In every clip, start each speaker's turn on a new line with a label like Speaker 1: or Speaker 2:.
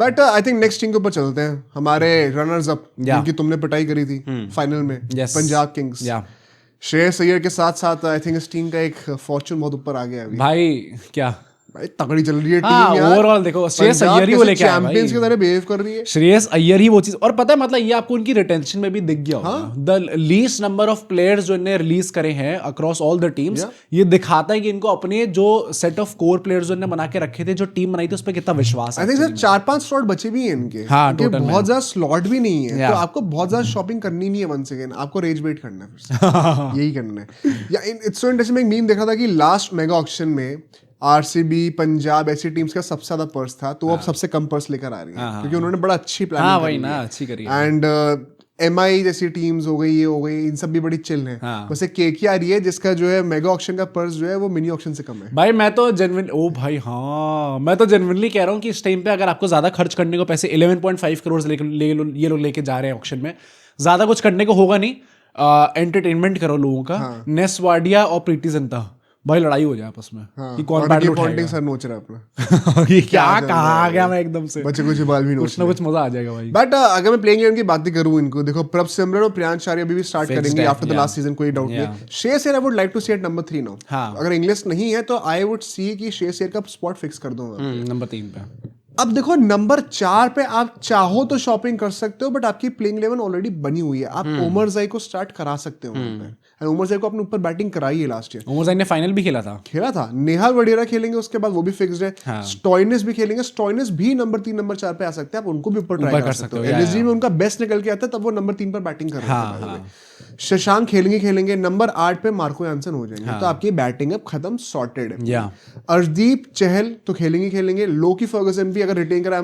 Speaker 1: But I think next team के ऊपर चलते हैं, हमारे रनर्स अप जिनकी तुमने पिटाई करी थी फाइनल में, पंजाब किंग्स। श्रेयस अय्यर के साथ साथ आई थिंक इस टीम का एक फॉर्चून बहुत ऊपर आ गया अभी
Speaker 2: भाई। क्या
Speaker 1: भाई तगड़ी चल रही है टीम यार।
Speaker 2: ओवरऑल देखो श्रेयस अय्यर ही वो लेके आया भाई,
Speaker 1: चैंपियंस की तरह बिहेव कर रही है
Speaker 2: श्रेयस अय्यर ही वो चीज। और पता है मतलब ये आपको उनकी रिटेंशन में भी दिख गया होगा, the least number of players जो इन्हें रिलीज करे हैं अक्रॉस ऑल द टीम्स, ये दिखाता है कि इनको अपने जो सेट ऑफ कोर प्लेयर्स जो इन्हें बना के रखे थे, जो टीम बनाई थी, उस पर कितना विश्वास है।
Speaker 1: आई थिंक सर 4-5 स्लॉट बचे भी हैं इनके, बहुत ज्यादा स्लॉट भी नहीं है, तो आपको बहुत ज्यादा शॉपिंग करनी नहीं है। वंस अगेन आपको रेज बेट करना है, फिर यही करना है। या इट्स सो इंटरेस्टिंग, मैं एक मीम देखा था कि लास्ट मेगा ऑक्शन में आरसीबी, पंजाब ऐसी टीम्स का सबसे ज्यादा पर्स था, तो अब सबसे कम पर्स लेकर आ रही है क्योंकि उन्होंने बड़ा अच्छी प्लानिंग
Speaker 2: अच्छी करी है।
Speaker 1: एंड एमआई जैसी टीम्स हो गई, ये हो गई, इन सब भी बड़ी चिल है। वैसे केकेआर ये जिसका जो है मेगा ऑक्शन का पर्स जो है वो मिनी ऑक्शन से कम है
Speaker 2: भाई। मैं तो जेन्युइनली कह रहा हूँ कि इस टाइम पे अगर आपको ज्यादा खर्च करने को, पैसे 11.5 करोड़ ये लोग लेके जा रहे हैं ऑक्शन में, ज्यादा कुछ करने को होगा नहीं, एंटरटेनमेंट करो लोगों का। नेस वाडिया और प्रीति जिंटा भाई लड़ाई हो जाए आपस में कि कौन बैटल उठाएगा।
Speaker 1: सर नोच रहा है अपना
Speaker 2: ये क्या कहा गया मैं एकदम से,
Speaker 1: बच्चे कुछ बाल भी
Speaker 2: कुछ ना कुछ मजा आ जाएगा भाई।
Speaker 1: बट अगर मैं प्लेइंग इलेवन की बात करूं, इनको देखो प्रभ सिमरन और प्रियांश आर्य अभी भी स्टार्ट करेंगे आफ्टर द लास्ट सीजन, कोई डाउट नहीं। Shreyas Iyer I would like to see at number 3 now. अगर इंग्लिश नहीं है तो आई वुड सी कि श्रेयस अय्यर का स्पॉट फिक्स कर दूंगा
Speaker 2: नंबर 3 पे।
Speaker 1: अब देखो नंबर 4 पे आप चाहो तो शॉपिंग कर सकते हो, बट आपकी प्लेइंग 11 ऑलरेडी बनी हुई है, आप ओमर जाई को स्टार्ट करा सकते हो। ओमर जाई को अपने ऊपर बैटिंग कराई है लास्ट ईयर,
Speaker 2: ओमर जाई ने फाइनल भी खेला था।
Speaker 1: नेहाल वडेरा खेलेंगे, उसके बाद वो भी फिक्स्ड है। स्टॉइनिस भी खेलेंगे, स्टॉइनिस भी नंबर 3 नंबर 4 पे आ सकते हैं, आप उनको भी ऊपर ट्राई कर सकते हो। एलएसजी में उनका बेस्ट निकल के आता है, तब वो नंबर 3 पर बैटिंग कर रहे हैं। शशांक खेलेंगे, नंबर 8 पे मार्को यानसन हो जाएंगे, तो आपकी बैटिंग अब खत्म, सॉर्टेड है। अर्शदीप चहल तो खेलेंगे, लोकी फर्गसन भी अगर रिटेन करा,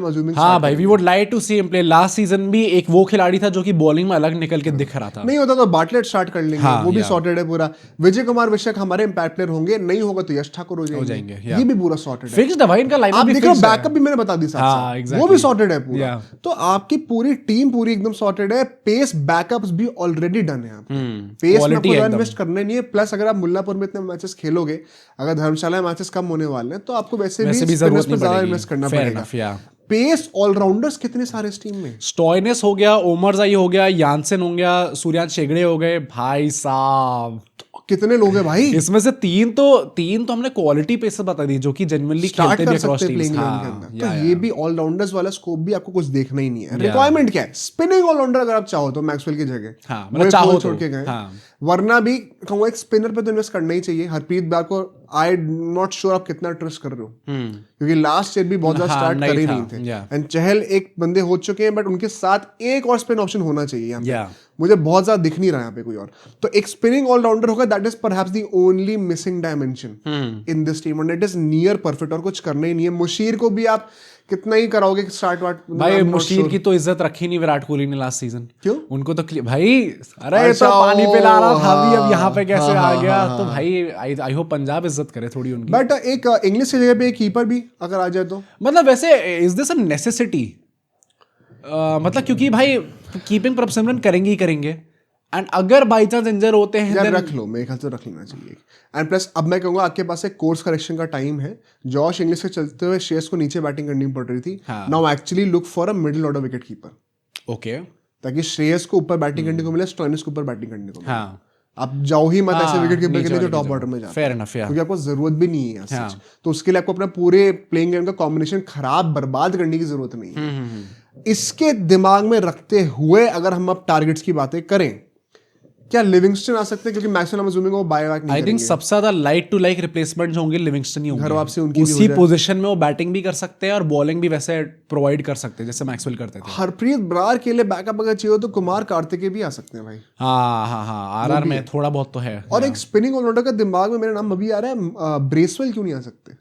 Speaker 2: भाई we would like to see him play. Last season भी एक वो खिलाड़ी था जो कि बॉलिंग में अलग निकल के दिख रहा था,
Speaker 1: नहीं होता तो बाटलेट स्टार्ट कर लेंगे, वो भी सॉर्टेड है पूरा। विजय कुमार विशक हमारे इंपैक्ट प्लेयर होंगे, नहीं होगा तो यश ठाकुर हो जाएंगे, ये भी पूरा सॉर्टेड है,
Speaker 2: फिक्स्ड है भाई इनका लाइनअप भी फिक्स्ड है।
Speaker 1: बैकअप भी मैंने बता दी साथ, वो भी सॉर्टेड है पूरा। तो आपकी पूरी टीम पूरी एकदम सॉर्टेड है, पेस बैकअप्स भी ऑलरेडी डन है। पेस में पूरा इन्वेस्ट करना नहीं है, प्लस अगर आप मुल्लापुर में इतने मैचेस खेलोगे, अगर धर्मशाला में मैचेस कम होने वाले हैं, तो आपको वैसे भी स्पिनर्स पे ज्यादा इन्वेस्ट करना पड़ेगा। पेस ऑलराउंडर्स कितने सारे इस टीम में,
Speaker 2: स्टॉइनिस हो गया, ओमर जाई हो गया, यानसन हो गया, सूर्यांश शेगड़े हो गए, भाई साहब
Speaker 1: कितने लोग हैं भाई।
Speaker 2: इसमें से तीन तो हमने क्वालिटी पेसर बता दी जो कि जेन्युइनली खेलते भी अक्रॉस टीम्स।
Speaker 1: तो ये भी ऑलराउंडर्स वाला स्कोप भी आपको कुछ देखना ही नहीं है। रिक्वायरमेंट क्या है, स्पिनिंग ऑलराउंडर अगर आप चाहो तो मैक्सवेल की जगह
Speaker 2: मतलब चाहो
Speaker 1: छोड़ के गए, वरना भी कहूंगा एक स्पिनर पे तो इन्वेस्ट करना ही चाहिए। हरप्रीत ब्रार को आई नॉट श्योर आप कितना ट्रस्ट कर रहे हो, क्योंकि लास्ट ईयर भी बहुत ज्यादा स्टार्ट कर ही नहीं थे। एंड चहल एक बंदे हो चुके हैं, बट उनके साथ एक और स्पिन ऑप्शन होना चाहिए यहाँ पे। मुझे बहुत ज्यादा दिख नहीं रहा यहाँ पे कोई और, तो एक स्पिनिंग ऑलराउंडर होगा, that is perhaps the only missing dimension in this team, and it is near perfect, और कुछ करना ही नहीं है। मुशीर को भी आप कितना ही कराओगे स्टार्ट वाट,
Speaker 2: भाई मुशीर की तो इज्जत रखी नहीं विराट कोहली ने लास्ट सीजन।
Speaker 1: क्यों
Speaker 2: उनको तो भाई, अरे तो पानी पिला रहा था भी, अब यहाँ पे कैसे आ गया। तो भाई आई होप पंजाब इज्जत करे थोड़ी उनकी।
Speaker 1: बट एक इंग्लिश की जगह पे एक कीपर भी अगर आ जाए तो
Speaker 2: मतलब वैसे इज दिस अ नेसेसिटी, मतलब क्योंकि भाई कीपिंग प्रभ सिमरन करेंगे ही करेंगे, एंड अगर बाई चांस इंजर होते हैं
Speaker 1: यार रख लो, मेरे ख्याल से रख लेना चाहिए। एंड प्लस अब मैं कहूंगा आपके पास एक कोर्स करेक्शन का टाइम है। जॉश इंग्लिश से चलते हुए श्रेयस को नीचे बैटिंग करनी पड़ रही थी, now actually look for a middle order wicket keeper,
Speaker 2: okay,
Speaker 1: ताकि श्रेयस को ऊपर बैटिंग करने को मिले, स्टॉइनिस को ऊपर बैटिंग करने को मिले। आप जाओ ही मत ऐसे विकेट कीपर के लिए जो टॉप ऑर्डर में जाते हैं, क्योंकि आपको जरूरत भी नहीं है। तो उसके लिए आपको अपना पूरे प्लेइंग इलेवन का कॉम्बिनेशन खराब बर्बाद करने की जरूरत नहीं है। इसके दिमाग में रखते हुए अगर हम अब टारगेट्स की बातें करें, क्या लिविंगस्टन आ सकते हैं, क्योंकि मैक्सवेल अजूमिंग वो बाय बैक नहीं
Speaker 2: आई थिंक सबसे ज्यादा लाइक टू लाइक रिप्लेसमेंट जो होंगे लिविंगस्टन ही होंगे।
Speaker 1: घर वापसी उनकी
Speaker 2: उसी पोजीशन में वो बैटिंग भी कर सकते हैं और बॉलिंग भी वैसे प्रोवाइड कर सकते हैं जैसे मैक्सवेल करते थे।
Speaker 1: हरप्रीत ब्रार के लिए बैकअप अगर चाहिए तो कुमार कार्तिकेय भी आ सकते हैं भाई।
Speaker 2: हाँ आरआर में थोड़ा बहुत तो है।
Speaker 1: और एक स्पिनिंग ऑलराउंडर का दिमाग में मेरा नाम अभी आ रहा है, ब्रेसवेल क्यों नहीं आ सकते?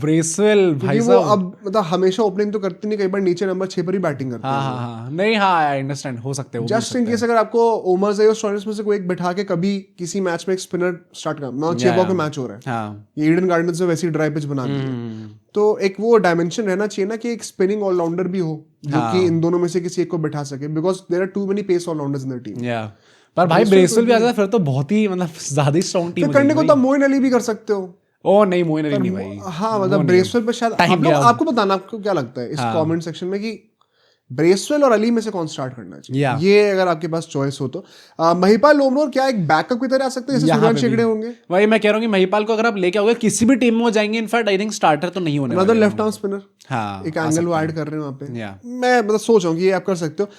Speaker 2: ब्रेसवेल भाई
Speaker 1: वो अब मतलब हमेशा ओपनिंग तो करते नहीं, कई बार नीचे नंबर 6 पर ही बैटिंग करते हैं।
Speaker 2: नहीं आई अंडरस्टैंड, हो सकते हैं
Speaker 1: जस्ट इन केस अगर आपको ओमर जाई और स्टॉइनिस में से कोई एक बैठा के कभी किसी मैच में एक स्पिनर स्टार्ट करना, 6 बॉल का मैच हो रहा है, ये ईडन गार्डन्स में वैसी ड्राई पिच बना दी है, तो एक वो डायमेंशन रहना चाहिए ना कि एक स्पिनिंग ऑलराउंडर भी हो जो कि इन दोनों में से किसी एक को बैठा सके, because there are too many pace allrounders in the team.
Speaker 2: पर भाई ब्रेसवेल भी आ जाता फिर तो बहुत ही मतलब ज्यादा ही स्ट्रांग टीम
Speaker 1: करने को तो मोइन अली भी कर सकते हो।
Speaker 2: ओ नहीं, मोइन अली नहीं भाई।
Speaker 1: हाँ मतलब ब्रेसवेल पे शायद हम लोग, आपको बताना, आपको क्या लगता है इस कमेंट सेक्शन में कि ब्रेसवेल और अली में से कौन स्टार्ट करना चाहिए? ये अगर आपके पास चॉइस हो तो महिपाल लोमरोर क्या एक बैकअप की तरह आ सकते हैं जैसे सूरज शेगड़े होंगे?
Speaker 2: वही मैं कह रहा हूँ कि महिपाल को अगर आप लेके आओगे किसी भी टीम में वो जाएंगे, इनफैक्ट आई थिंक स्टार्टर तो नहीं होने वाले।
Speaker 1: लेफ्ट आर्म स्पिनर,
Speaker 2: हाँ,
Speaker 1: एक एंगल वो ऐड कर रहे हैं वहाँ पे। मैं मतलब सोच रहा हूँ कि ये आप कर सकते हो।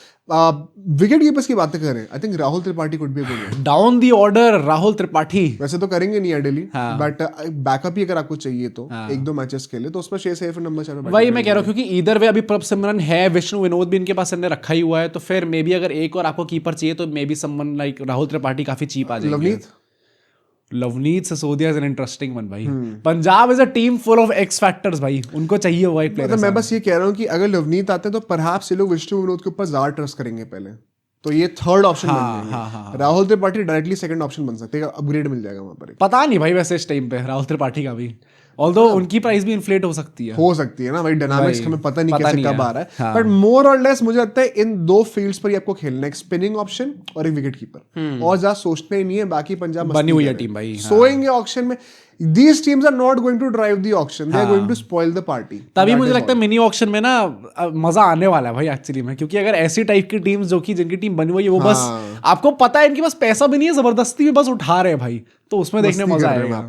Speaker 1: विकेट कीपर्स की बातें करें, I think Rahul Tripathi could be a good one.
Speaker 2: Down the order Rahul Tripathi
Speaker 1: वैसे तो करेंगे नहीं आइडियली, बट बैकअप ही अगर आपको चाहिए तो एक दो मैचेस के लिए, तो उसमें 6 सेफ नंबर 4 पे।
Speaker 2: वही मैं कह रहा हूँ, क्योंकि इधर वे अभी प्रभ सिमरन है, विष्णु विनोद भी इनके पास इन्हें रखा ही हुआ है, तो फिर मे बी अगर एक और आपको कीपर चाहिए तो maybe someone like Rahul Tripathi काफी चीप आ जाएंगे। Lavneet Sisodia is an interesting one भाई। Punjab is a team full of X factors भाई, उनको चाहिए हुआ एक प्लेयर।
Speaker 1: मतलब मैं बस ये कह रहा हूँ कि अगर लवनीत आते हैं तो परहैप्स ये लोग विष्णु विनोद के ऊपर ज्यादा ट्रस्ट करेंगे पहले, तो ये थर्ड ऑप्शन बन जाएंगे। Rahul Tripathi directly second option बन सकते हैं, अपग्रेड मिल जाएगा वहां पर।
Speaker 2: पता नहीं भाई वैसे इस टाइम पे राहुल त्रिपाठी का भी, ऑल्दो उनकी प्राइस भी इन्फ्लेट हो सकती है ना भाई, डायनामिक्स हमें पता नहीं कैसे कब आ रहा है, बट मोर और लेस मुझे लगता है इन दो फील्ड्स पर ही आपको खेलना है, एक स्पिनिंग ऑप्शन और एक विकेट कीपर, और ज्यादा सोचना ही नहीं है। बाकी पंजाब बनी हुई है टीम भाई,
Speaker 1: सोएंगे ऑक्शन में। These teams are not going to drive the auction, they are going to spoil the party।
Speaker 2: तभी मुझे लगता है मिनी ऑक्शन में ना मजा आने वाला है भाई एक्चुअली में, क्योंकि अगर ऐसी टाइप की टीम्स जो कि जिनकी टीम बनी हुई है वो बस आपको पता है इनके पास पैसा भी नहीं है, जबरदस्ती में बस उठा रहे हैं भाई, तो उसमें देखने मजा आएगा।